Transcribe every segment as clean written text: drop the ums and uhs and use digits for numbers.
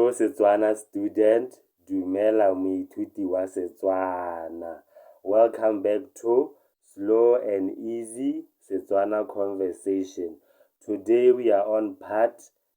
Hello Setswana student, dumela moithuti wa Setswana. Welcome back to Slow and Easy Setswana Conversation. Today we are on part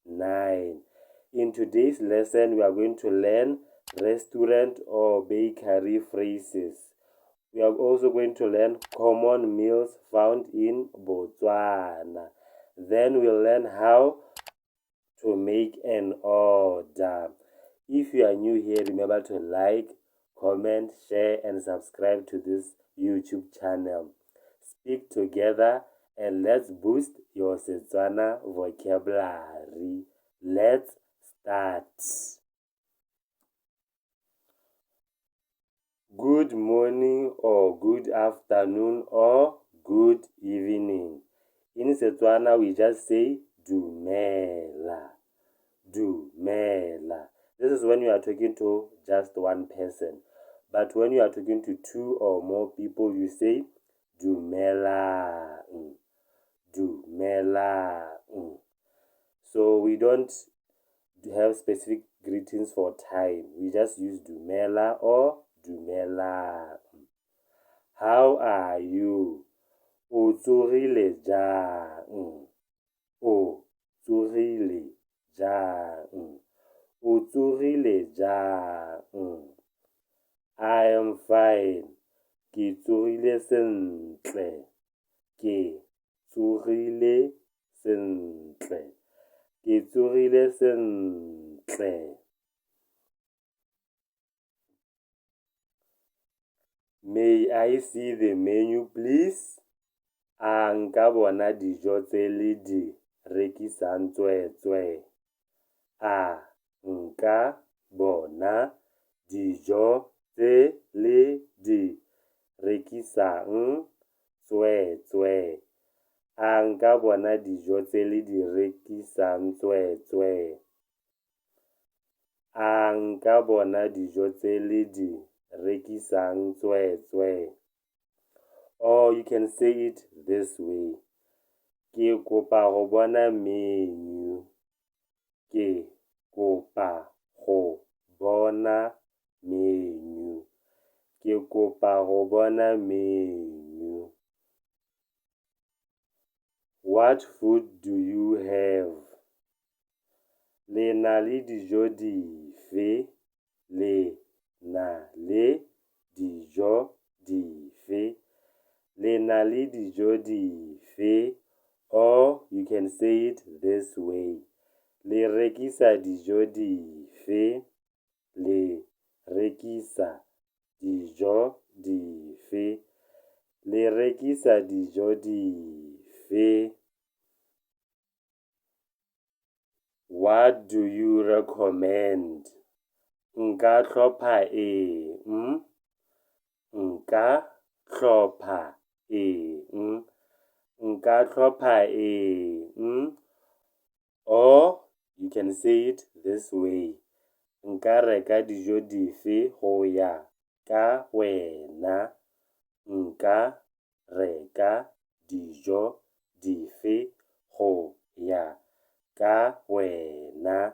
9. In today's lesson we are going to learn restaurant or bakery phrases. We are also going to learn common meals found in Botswana. Then we'll learn how to make an order. If you are new here, remember to like, comment, share, and subscribe to this YouTube channel. Speak together and let's boost your Setswana vocabulary. Let's start. Good morning or good afternoon or good evening. In Setswana, we just say dumela. Dumela. This is when you are talking to just one person. But when you are talking to two or more people, you say dumelang. Dumelang. So we don't have specific greetings for time. We just use dumela or dumelang. How are you? O tsogile jang? O tsogile jang? O tsogile jang? I am fine. Ke tsogile sentle. Ke tsogile sentle. Ke tsogile sentle. May I see the menu, please? A nka bona dijo tse le di rekisang tswetswe. A nka bona dijo tse le di rekisang tswetswe. A nka bona dijo tse le di rekisang tswetswe. A nka bona dijo tse le di rekisang tswetswe. Or you can say it this way. Ke kopa go bona menu. Ke kopa go bona menu. Ke kopa go bona menu. What food do you have? Le na le dijo dife? Le na le dijo dife? Le na le dijo dife? Or you can say it this way. Le rekisa dijo dife? Le rekisa dijo dife? Le rekisa dijo dife? What do you recommend? Nka tlhopha eng? Nka tlhopha eng? Nka tlhopha eng? Or you can say it this way. Nka reka dijo dife go ya ka wena? Nka reka dijo dife go ya ka wena?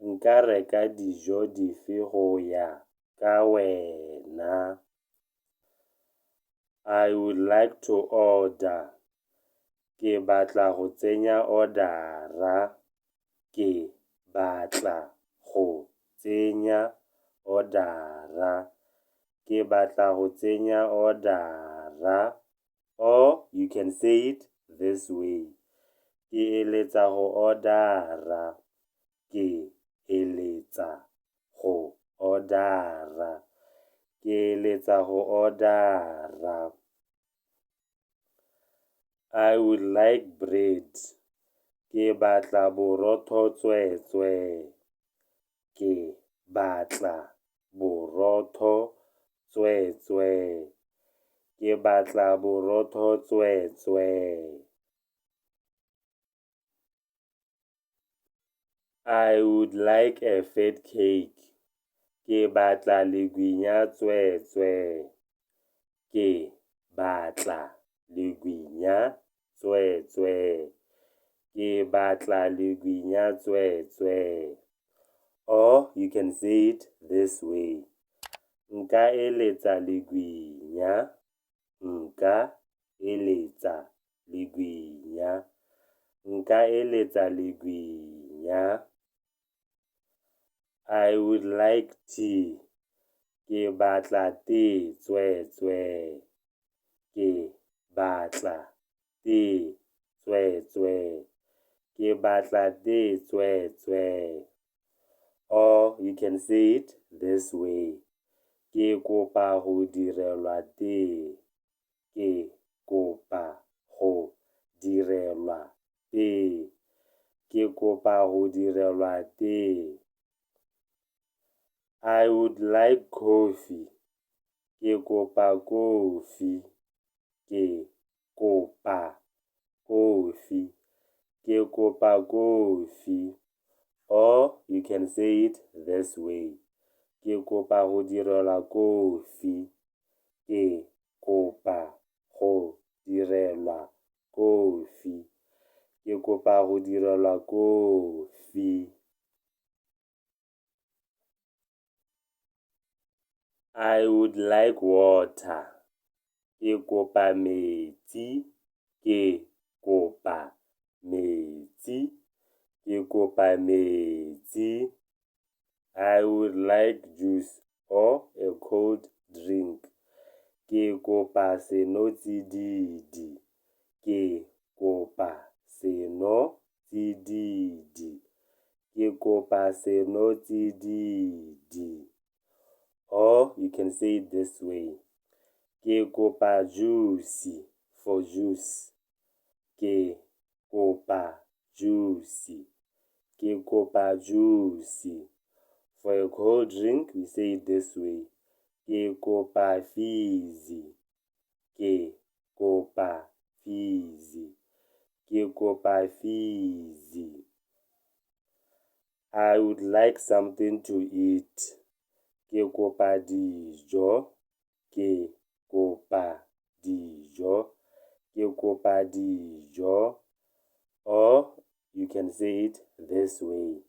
Nka reka dijo dife go ya ka wena? I would like to order. Ke batla go tsenya order-a. Ke batla go tsenya order-a. Ke batla go tsenya order-a. Or you can say it this way. Ke eletsa go order-a. Ke eletsa go order-a. Ke eletsa go order-a. I would like bread. Ke batla borotho tswetswe. Ke batla borotho tswetswe. Ke batla borotho tswetswe. I would like a fat cake. Ke batla legwinya tswetswe. Ke batla legwinya tswetswe. Ke batla legwinya tswetswe. Or can say it this way. Nka eletsa legwinya. Nka eletsa legwinya. Nka eletsa legwinya. I would like tea. Ke batla tee tswetswe. Ke batla tee tswetswe. Ke batla tee tswetswe. Or you can say it this way. Ke kopa go direlwa tee. Ke kopa go direlwa tee. Ke kopa go direlwa tee. I would like coffee. Ke kopa kofi. Ke kopa kofi. Ke kopa kofi. Or you can say it this way. Ke kopa go direlwa kofi. Ke kopa go direlwa kofi. Ke kopa go direlwa kofi. I would like water. Ke kopa metsi. Ke kopa metsi. Ke kopa metsi. I would like juice or a cold drink. Ke kopa senotsididi. Ke kopa senotsididi. Ke kopa senotsididi. Or you can say it this way. Ke kopa juicy for juice. Ke kopa juicy. Ke kopa juicy. For a cold drink, we say it this way. Ke kopa fizzy. Ke kopa fizzy. Ke kopa fizzy. I would like something to eat. Ke kopa dijo. Ke kopa dijo. Ke kopa dijo. Or you can say it this way.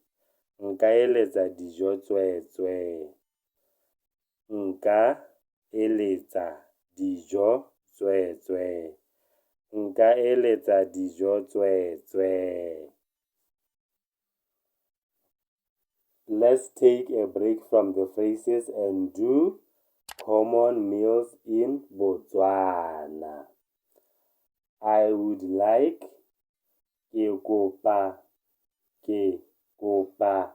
Nka eletsa dijo tswetswe. Nka eletsa dijo tswetswe. Nka eletsa dijo tswetswe. Let's take a break from the phrases and do common meals in Botswana. I would like. Ke kopa. Ke kopa.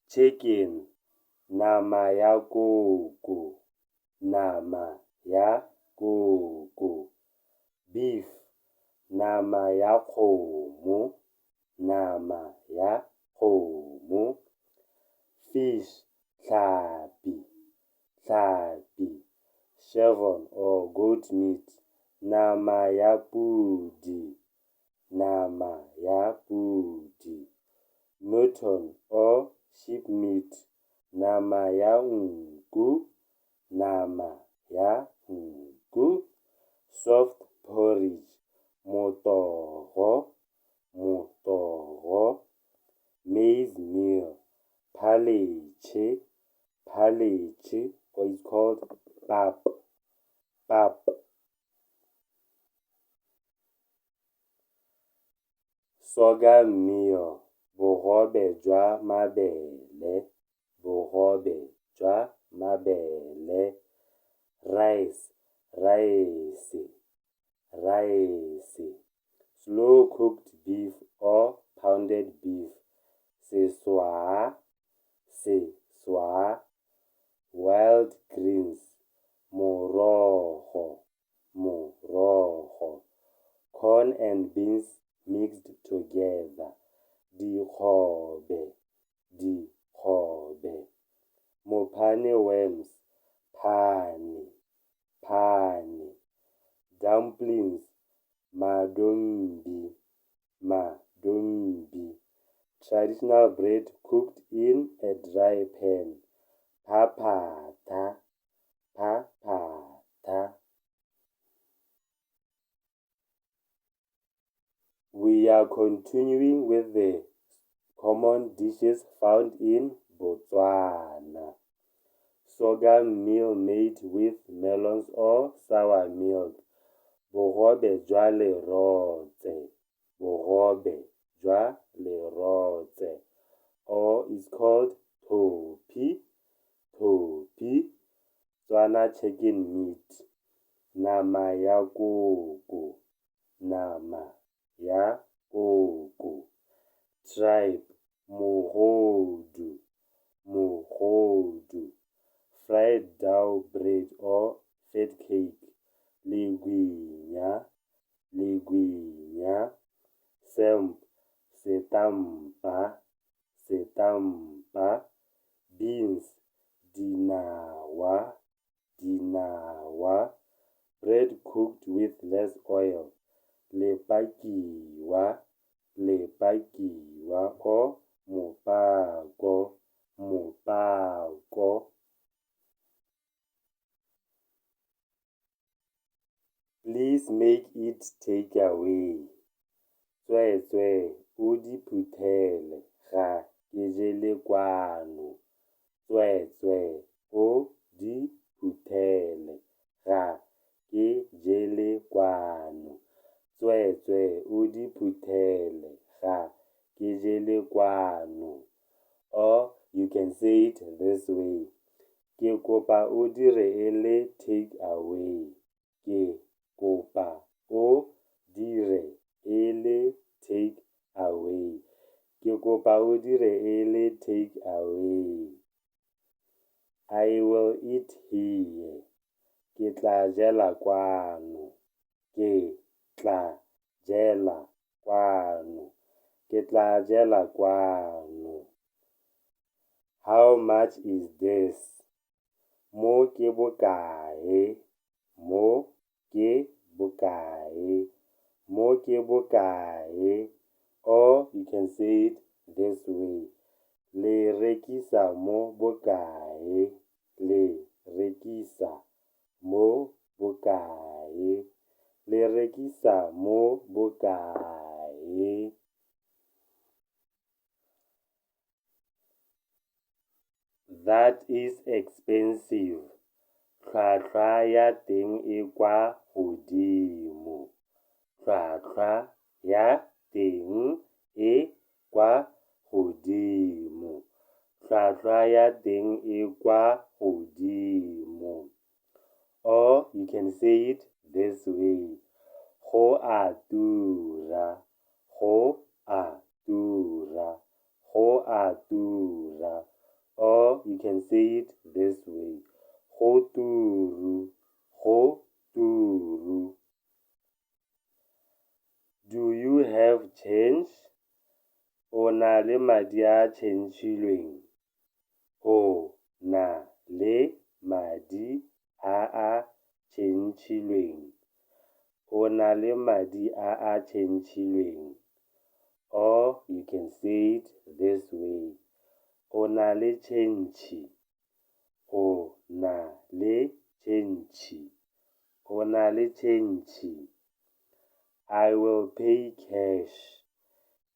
Chicken. Nama ya koko. Nama ya koko. Beef. Nama ya kgomo. Nama ya kgomo. Fish. Tlhapi. Tlhapi. Chevron or goat meat. Nama ya pudi. Nama ya pudi. Mutton or sheep meat. Nama ya nku. Nama ya nku. Soft porridge. Motogo. Motogo. Maize meal. Phaletšhe. Phaletšhe, or it's called pap. Pap. Sorghum meal. Bogobe jwa mabele. Bogobe jwa mabele. Rice. Rice. Rice. Slow cooked beef or pounded beef. Seswa. Seswa. Wild greens. Morogo. Morogo. Corn and beans mixed together. Dikgobe. Dikgobe. Mopane worms. Pane. Pane. Dumplings. Madombi. Madombi. Traditional bread cooked in a dry pan. Phaphatha. Phaphatha. We are continuing with the common dishes found in Botswana. Sorghum meal made with melons or sour milk. Bogobe jwa lerotse. Bogobe jwa lerotse. Or it's called thopi. Thopi. Tswana chicken meat. Nama ya koko. Nama ya koko. Tribe. Mogodu. Mogodu. Fried dough bread or fat cake. Leguinya. Leguinya. Semp. Setampa. Setampa. Beans. Dinawa. Dinawa. Bread cooked with less oil. Lepakiwa. Lepakiwa or mopako. Mopako. Please make it take away. Tswetswe o di phuthele ga ke jele kwano. Tswetswe o di phuthele ga ke jele kwano. Tswetswe o di phuthele ga ke jele kwano. Or you can say it this way. Ke kopa o dire ele take away. Ke kopa o dire ele take away. Ke kopa o dire ele take away. I will eat here. Ke tla jela kwano. Ke tla jela kwano. Ke tla jela kwano. How much is this? Mo ke bokae? Mo ke bokae? Mo ke bokae? Or you can say it this way. Le rekisa mo bokae? Le rekisa mo bokae? Le rekisa mo bokae? That is expensive. Tlhwatlhwa ya teng e kwa godimo. Tlhwatlhwa ya teng e kwa godimo. Tlhwatlhwa ya teng e kwa godimo. Or you can say it this way. Go a tura. Go a tura. Go a tura. Or you can say it this way. Go turu. Go turu. Do you have change? O na le madi a tšhentšhilweng. O na le madi a tšhentšhilweng. O na le madi a tšhentšhilweng. Or you can say it this way. O na le tšhentšhi. O na le tšhentšhi. O na le tšhentšhi. I will pay cash.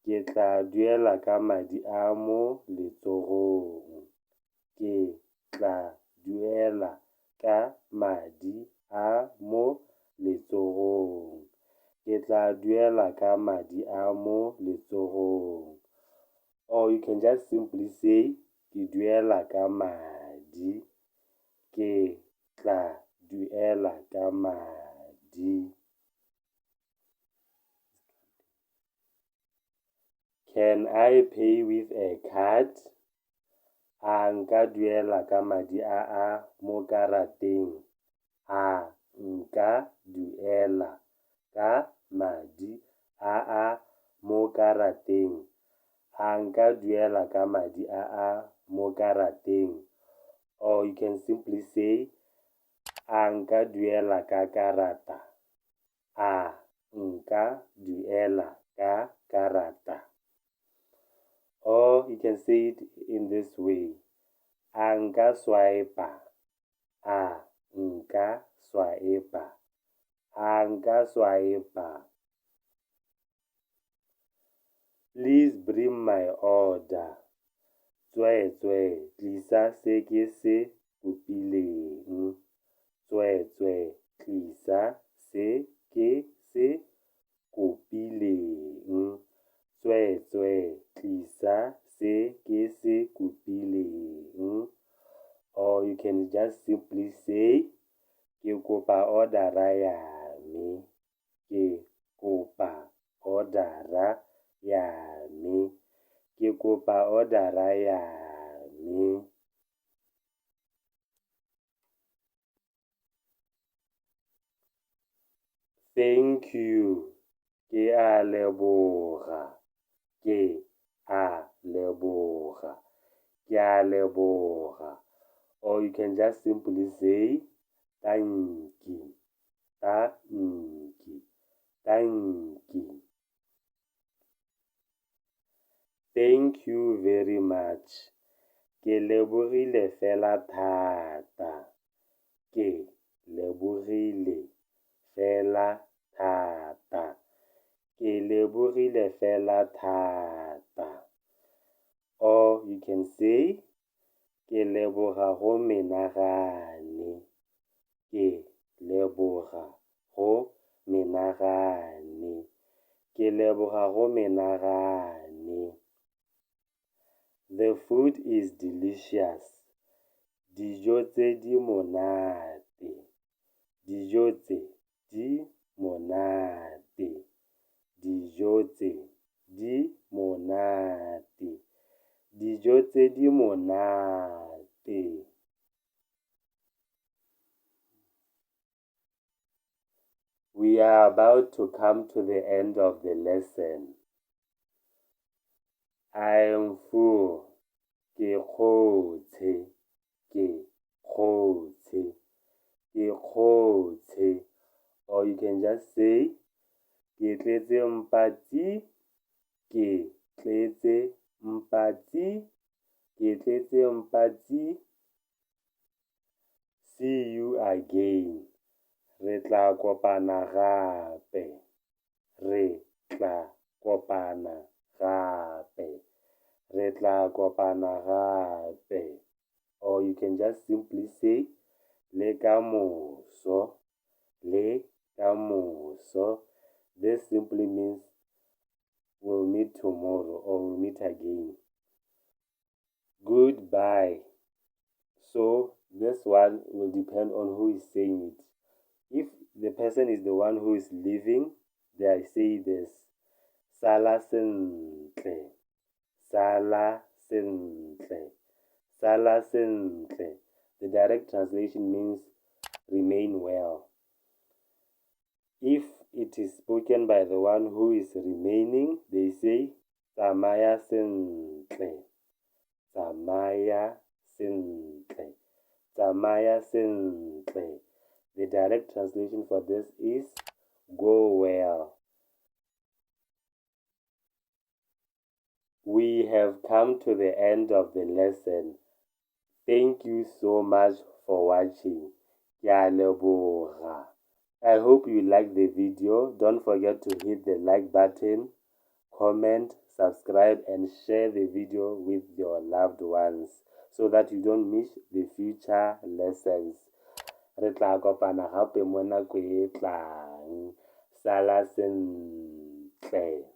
Ke tla duela ka madi a mo letsogong. Ke tla duela ka madi a mo letsogong. Ke tla duela ka madi a mo letsogong. Or you can just simply say, ke duela ka madi. Ke tla duela ka madi. Can I pay with a card? A nka duela ka madi a mo karateng. A nka duela ka madi a mo karateng. A nka duela ka madi a mo karateng. Or you can simply say, a nka duela ka karata. A nka duela ka karata. Or you can say it in this way. A nka swipe-a. A nka swipe-a. A nka swipe-a. Please bring my order. tswetswe, tlisa se ke se kopileng. Tswetswe, tlisa se ke se kopileng. Tswetswe, tlisa se ke se kopileng. Or you can just simply say, ke kopa order-a yame. Ke kopa order-a yame. Ke kopa order-a yame. Thank you. Ke a leboga. Ke a leboga. Ke a leboga. Or you can just simply say, tanki. Tanki. Tanki. Thank you very much. Ke lebogile fela thata. Ke lebogile fela thata. Ke lebogile fela thata. Or you can say, ke leboga go menagane. Ke leboga go menagane. Ke leboga go menagane. The food is delicious. Dijo tse di monate. Dijo tse di monate. Dijo tse di monate. Dijo tse di monate. We are about to come to the end of the lesson. I am full. Ke kgotse. Ke kgotse. Ke kgotse. Or you can just say, ke tletse mpatsi. Ke tletse mpatsi. Ke tletse mpatsi. See you again. Re tla kopana gape. Re tla kopana gape. Re tla kopana gape. Or you can just simply say, le kamoso. Le kamoso. This simply means we'll meet tomorrow or we'll meet again. Goodbye. So this one will depend on who is saying it. If the person is the one who is leaving, they say this. Sala sentle. Sala sentle. Sala sentle. The direct translation means remain well. If it is spoken by the one who is remaining, they say tsamaya sentle. Tsamaya sentle. Tsamaya sentle. The direct translation for this is go well. We have come to the end of the lesson. Thank you so much for watching. Ke a leboga. I hope you liked the video. Don't forget to hit the like button, comment, subscribe, and share the video with your loved ones so that you don't miss the future lessons. Re tla kopana gape mo nako e tlang. Sala sentle.